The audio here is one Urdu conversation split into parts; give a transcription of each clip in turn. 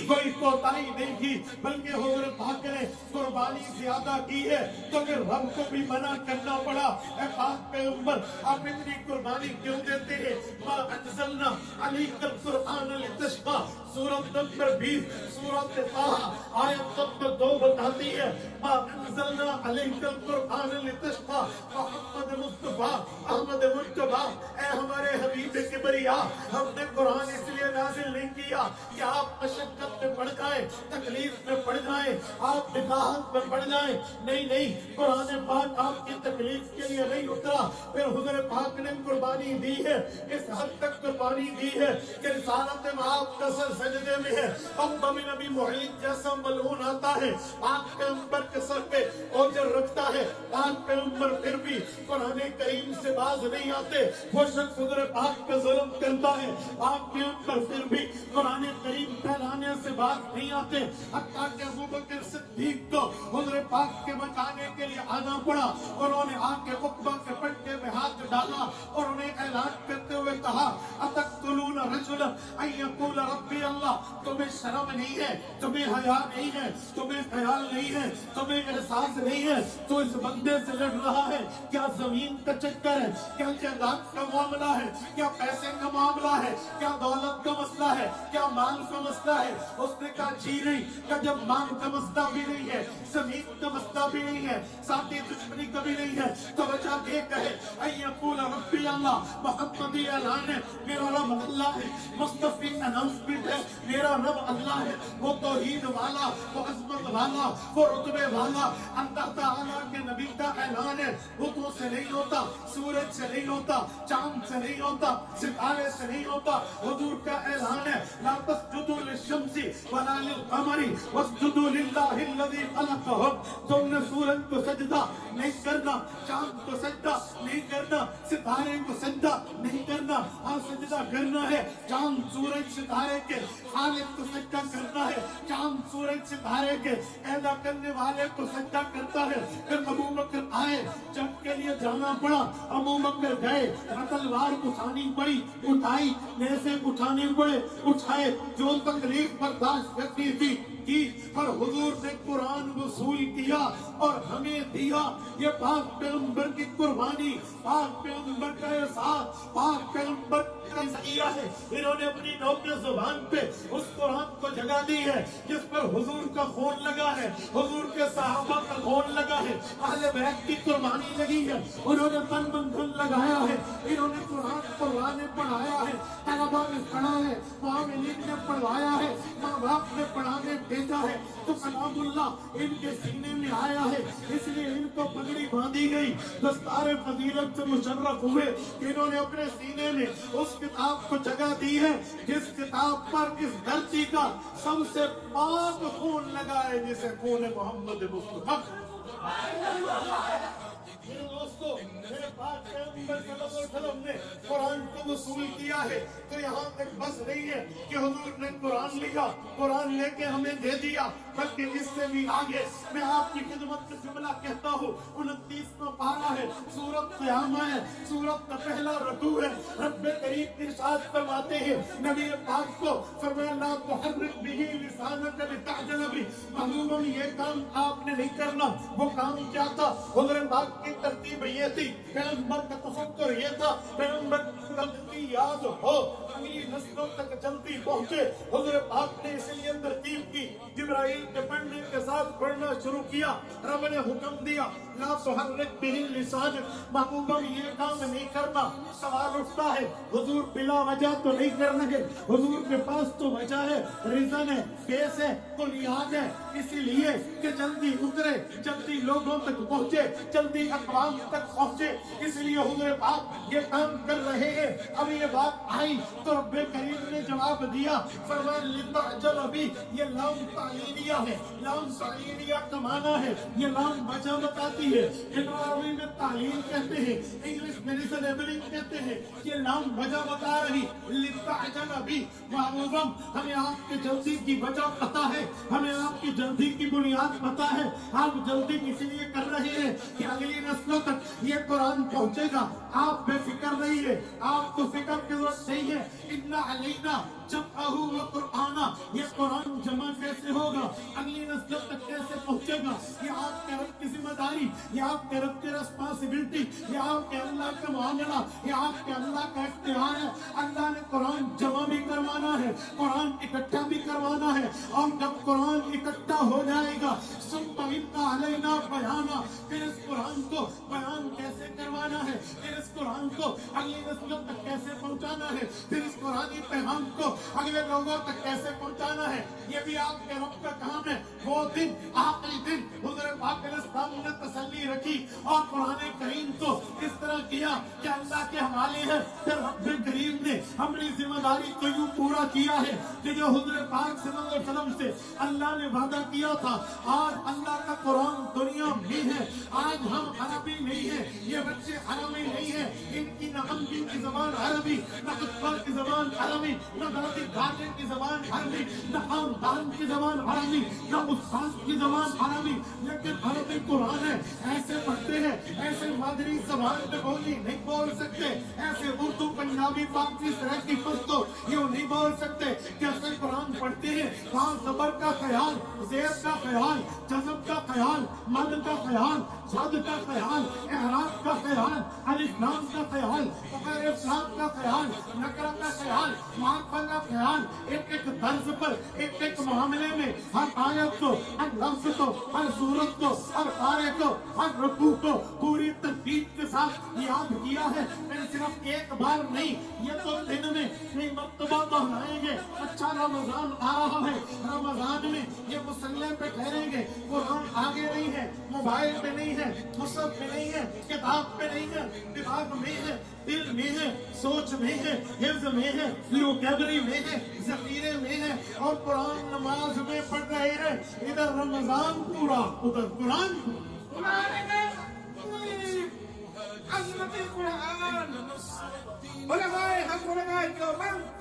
کوئی کوتاہی نہیں کی، بلکہ حضور پاک نے قربانی زیادہ کی ہے تو پھر رب کو بھی منع کرنا پڑا۔ اے پاک پیغمبر، آپ اتنی قربانی کیوں دیتے ہیں؟ ما انزلنا علیک القرآن لتشقی، سورۃ نمبر 20 سورۃ طٰہٰ آیت نمبر 2 بتاتی ہے ما انزلنا علیک القرآن لتشقی، محمد مصطفیٰ احمد مجتبیٰ، اے ہمارے حبیب کبریا، ہم نے قرآن اس لیے نازل نہیں کیا کہ آپ مشقت میں پڑ جائیں، تکلیف میں پڑ جائیں، آپ نکاحت میں پڑ جائیں۔ نہیں، قرآن پاک آپ کی تکلیف کے لیے نہیں اترا۔ پھر حضور پاک نے قربانی دی ہے، اس حد تک قربانی دی ہے کہ رسالت آپ کا سر سجدے میں ہے۔ عقبہ بن ابی معیط جیسا ملعون آتا ہے، پاک پیغمبر کے سر پہ اوجر رکھتا ہے، پاک پیغمبر پھر بھی قرآن کریم سے باز نہیں آتے۔ وہ شخص حضور پاک پہ ظلم کرتا ہے، پاک پیغمبر پھر بھی قرآن کریم پھیلانے سے باز نہیں آتے۔ حتیٰ کہ ابوبکر صدیق کو حضور پاک کے بچانے کے لیے آنا پڑا، انہوں نے آ کے عقبہ کے پٹے میں ہاتھ ڈالا اور انہیں اعلان کرتے ہوئے کہا اتقتلون رجلا ان یقول ربی اللہ، تمہیں شرم نہیں ہے، تمہیں حیا نہیں ہے، تمہیں خیال نہیں ہے، تمہیں احساس نہیں ہے، تو اس بندے سے لڑ رہا ہے؟ کیا زمین کا چکر ہے؟ کیا جائیداد کا معاملہ ہے؟ کیا پیسے کا معاملہ ہے؟ کیا دولت کا مسئلہ ہے؟ کیا مال کا مسئلہ ہے؟ اس نے کہا جی نہیں، کہ جب مال کا مسئلہ بھی نہیں ہے، زمین کا مسئلہ بھی نہیں ہے، ساتھی دشمنی کا بھی نہیں ہے، تو وجہ یہ کہے ان یقول ربی اللہ، محمدی اعلان ہے میرا رب اللہ ہے، مصطفی اناؤنسمنٹ ہے میرا رب اللہ ہے، وہ توحید والا، وہ عظمت والا، وہ رتبے والا، اللہ تعالیٰ کے نبی کا اعلان ہے۔ بتوں سے نہیں ہوتا، سورج سے نہیں ہوتا، چاند سے نہیں ہوتا، ستارے سے نہیں ہوتا، حضور کا اعلان ہے لا تسجدوا للشمس ولا للقمر واسجدوا للہ الذی خلقہم، تم نے سورج کو سجدہ نہیں کرنا، چاند کو سجدہ نہیں کرنا، ستارے کو سجدہ نہیں کرنا، ہاں سجدہ کرنا ہے چاند سورج ستارے کے خالق کو سجدہ کرنا ہے، چاند سورج ستارے کے پیدا کرنے والے کو سجدہ کرتا ہے۔ پھر ابو بکر آئے، جنگ کے لیے جانا پڑا، ابو بکر گئے، تلوار اٹھانی پڑی، اٹھائی، نیزے اٹھانے پڑے، اٹھائے، جو تکلیف برداشت کرنی تھی کی، پر حضور نے قرآن وصول کیا اور ہمیں دیا۔ یہ پاک پیغمبر کی قربانی، پاک پیغمبر کا احساس، پاک پیغمبر کا ذریعہ ہے، انہوں نے اپنی نوکر زبان پہ اس قرآن کو جگہ دی ہے جس پر حضور کا خون لگا ہے، حضور کے صحابہ کا خون لگا ہے، اہل بیت کی قربانی لگی ہے، انہوں نے تن من دھن لگایا ہے، انہوں نے قرآن پڑھایا ہے، طلبہ نے پڑھا ہے، معاملین نے پڑھوایا ہے، ماں باپ نے پڑھانے بھیجا ہے، تو کلام اللہ ان کے سینے میں آیا ہے، اس لیے ان کو پگڑی باندھی گئی، دستار فضیلت سے مشرف ہوئے کہ انہوں نے اپنے سینے میں اس کتاب کو جگہ دی ہے جس کتاب پر اس دھرتی کا سب سے پاک خون لگا ہے، جسے خون محمد مصطفیٰ۔ میرے دوستو، میرے پاک پیغمبر صلی اللہ علیہ وسلم نے قرآن کو وصول کیا ہے، تو یہاں تک بس نہیں ہے کہ حضور نے قرآن لکھا، قرآن لے کے ہمیں دے دیا، بلکہ اس سے بھی آگے میں آپ کی خدمت میں جملہ کہتا ہوں۔ 29واں پارہ ہے، سورۃ قیامہ ہے، سورۃ کا پہلا رکوع ہے، رب کریم ارشاد فرماتے ہیں نبی پاک کو، فرمایا لا تحرک بہ لسانک لتعجل بہ، محبوبہ یہ کام آپ نے نہیں کرنا۔ وہ کام کیا تھا؟ حضور پاک کی ترتیب یہ تھی، پیغمبر کا تفکر یہ تھا، پیغمبر کی یاد ہو، اگلی نسلوں تک جلدی پہنچے۔ حضور پاک نے اس لیے ترتیب کی، جبرائیل کے پڑھنے کے ساتھ پڑھنا شروع کیا، رب نے حکم دیا لا تحرک بہ لسانک، محبوبہ یہ کام نہیں کرنا۔ سوال اٹھتا ہے حضور بلا وجہ تو نہیں کر رہے، حضور کے پاس تو وجہ ہے، ریزن ہے، کیس ہے، بنیاد ہے، اسی لیے کہ جلدی اترے، جلدی لوگوں تک پہنچے، جلدی اقوام تک پہنچے، اس لیے حضور پاک یہ کام کر رہے ہیں۔ اب یہ بات آئی تو رب کریم نے جواب دیا، فرمایا لتعجل بہ، یہ لام تعلیلیہ ہے، لام تعلیلیہ کا معنی ہے، یہ لام وجہ بتاتی ہے، عربی میں تعلیل کہتے ہیں، انگلش میں ریزنیبلنگ کہتے ہیں، یہ لام وجہ بتا رہی، لتعجل بہ، محبوبم ہمیں آپ کی جلدی کی وجہ پتا ہے، ہمیں آپ کی جلدی کی بنیاد پتا ہے، آپ جلدی اس لیے کر رہے ہیں کہ اگلی نسلوں تک یہ قرآن پہنچے گا، آپ بے فکر رہیے، آپ کو فکر کی ضرورت نہیں ہے. اِنَّا عَلَيْنَا جَمْعَهُ وَقُرْآنَهُ. یہ قرآن جمع کیسے ہوگا، اگلی نسل تک کیسے پہنچے گا، یہ آپ کے رب کی ذمہ داری، یہ آپ کے رب کی رسپانسبلٹی، یہ آپ کے اللہ کا معاملہ، یہ آپ کے اللہ کا اختیار ہے. اللہ نے قرآن جمع بھی کروانا ہے، قرآن اکٹھا بھی کروانا ہے. اور جب قرآن اکٹھا ہو جائے گا ثم اِنَّ عَلَيْنَا بَيَانَهُ، پھر اس قرآن کو بیان کیسے کروانا ہے، پھر اس قرآن کو اگلی نسلوں تک کیسے پہنچانا ہے، پھر اس قرآنی پیغام کو اگلے لوگوں تک کیسے پہنچانا ہے، یہ بھی آپ کے رب کا کام ہے. وہ دن آخری دن حضور پاک علیہ السلام نے تسلی رکھی اور قرآن کریم کو اس طرح کیا کہ اللہ کے حوالے ہے. پھر رب کریم نے ہماری ذمہ داری کو یوں پورا کیا ہے کہ جو حضور پاک صلی اللہ علیہ وسلم سے اللہ نے وعدہ کیا تھا، آج اللہ کا قرآن دنیا میں ہے. آج ہم عربی نہیں ہیں، یہ بچے عربی نہیں ہیں، ان کی نہ امین کی زبان عربی، نہ اطفال کی زبان عربی، نہ دادی دادے کی زبان عربی، نہ خاندان کی زبان عربی، نہ استاد کی زبان عربی، لیکن عربی قرآن ہے. ایسے پڑھتے ہیں، ایسے مادری زبان پہ بولی نہیں بول سکتے، ایسے اردو پنجابی فارسی سرائکی پشتو یہ نہیں بول سکتے. کیسے قرآن پڑھتے ہیں، وہاں زبر کا خیال، زیر کا خیال، جزم کا خیال، مد کا خیال، صد کا خیال، اعراب کا خیال، الف لام کا خیال، غیر افراد کا خیال، نکرہ کا خیال، معرفہ کا خیال. ایک ایک طرز پر، ایک ایک معاملے میں ہر آیت کو، ہر لفظ کو، ہر صورت کو، ہر آیے کو، ہر رکوع کو پوری ترتیب کے ساتھ یاد کیا ہے. میں نے صرف ایک بار نہیں، یہ تو دن میں کئی مرتبہ دہرائیں گے. اچھا رمضان آ رہا ہے، رمضان میں یہ مصلی پہ ٹھہریں گے. قرآن آگے نہیں ہے، موبائل پہ نہیں ہے، مصحف پہ نہیں ہے، کتاب پہ نہیں ہے، دماغ میں ہے، دل میں ہے، سوچ میں ہے، حفظ میں ہے، ووکیبلری میں ہے، ذخیرے میں ہے. اور قرآن نماز میں پڑھ رہے ہیں، ادھر رمضان پورا، ادھر قرآن پورا. عظمت قرآن علماء حق علماء دیوبند.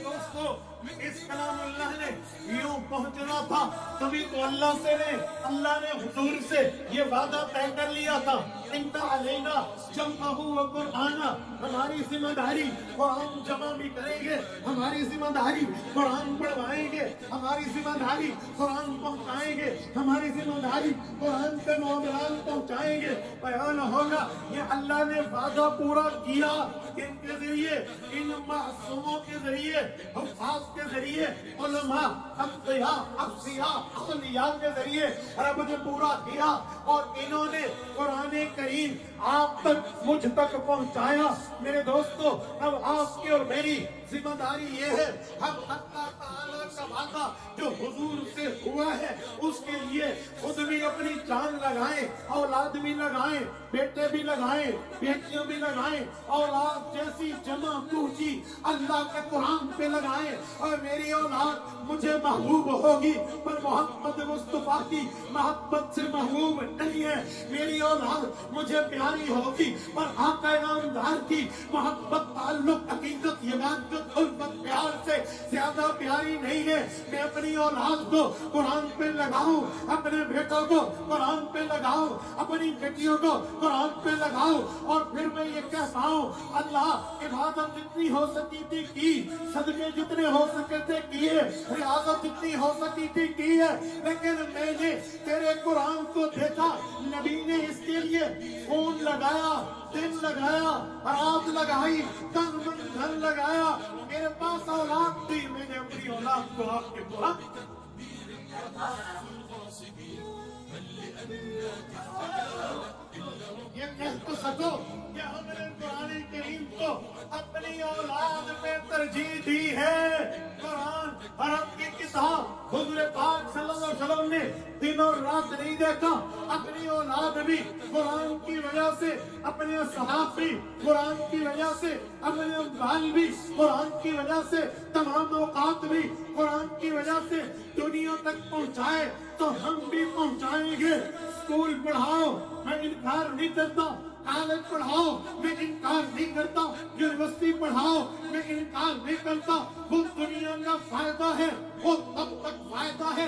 دوستو اس کلام اللہ نے یوں پہنچنا تھا، تبھی تو اللہ نے حضور سے یہ وعدہ طے کر لیا تھا. اِنَّ عَلَيْنَا جَمْعَهُ وَقُرْآنَهُ. ہماری ذمہ داری قرآن جمع بھی کریں گے، ہماری ذمہ داری قرآن پڑھوائیں گے، ہماری ذمہ داری قرآن پہنچائیں گے، ہماری ذمہ داری قرآن پہ معاملات پہنچائیں گے. بیان ہوگا. یہ اللہ نے وعدہ پورا کیا کن کے ذریعے؟ ان معصوموں کے ذریعے، حفاظ کے ذریعے، علماء، انبیاء، اولیاء، اولیاء کے ذریعے رب نے پورا کیا. اور انہوں نے قرآن کریم آپ تک، مجھ تک پہنچایا. میرے دوستو اب آپ کی اور میری ذمہ داری یہ ہے، ہم اللہ تعالیٰ کا وعدہ جو حضور سے ہوا ہے اس کے لیے خود بھی اپنی جان لگائیں، اولاد بھی لگائیں، بیٹے بھی لگائیں، بیٹیاں بھی لگائیں، اولاد جیسی جمع پوچھی اللہ کے قرآن پہ لگائیں. اور میری اولاد مجھے محبوب ہوگی پر محمد مصطفیٰ کی محبت سے محبوب نہیں ہے. میری اولاد مجھے پیاری ہوگی پر آقا نامدار کی محبت، تعلق، عقیدت، عبادت، الفت، پیار سے زیادہ پیاری نہیں ہے. میں اپنی اولاد کو قرآن پہ لگاؤں، اپنے بیٹوں کو قرآن پہ لگاؤں، اپنی بیٹیوں کو قرآن پہ لگاؤں. اور پھر میں یہ کہتا ہوں اللہ عبادت جتنی ہو سکی تھی کی، صدقے جتنے ہو سکے تھے کیے، ریاضت جتنی ہو سکی تھی کی ہے. لیکن میں نے تیرے قرآن کو دیکھا، نبی نے اس کے لیے خون لگایا، دن لگایا، رات لگائی، تن من دھن لگایا. میرے پاس اولاد تھی، میں نے اپنی اولاد کو آپ کے قرآن یہ کہہ تو سکو کہ ہم نے قرآن کریم کو اپنی اولاد پہ ترجیح دی ہے. قرآن عرب کی کتاب حضور پاک صلی اللہ علیہ وسلم نے دن اور رات نہیں دیکھا. اپنی اولاد بھی قرآن کی وجہ سے، اپنے صحابہ بھی قرآن کی وجہ سے، اپنے اموال بھی قرآن کی وجہ سے، تمام اوقات بھی قرآن کی وجہ سے دنیا تک پہنچائے تو ہم بھی پہنچائیں گے. اسکول پڑھاؤ، میں انکار نہیں کرتا. کالج پڑھاؤ، میں انکار نہیں کرتا. یونیورسٹی پڑھاؤ، میں انکار نہیں کرتا. وہ دنیا کا فائدہ ہے، وہ تب تک فائدہ ہے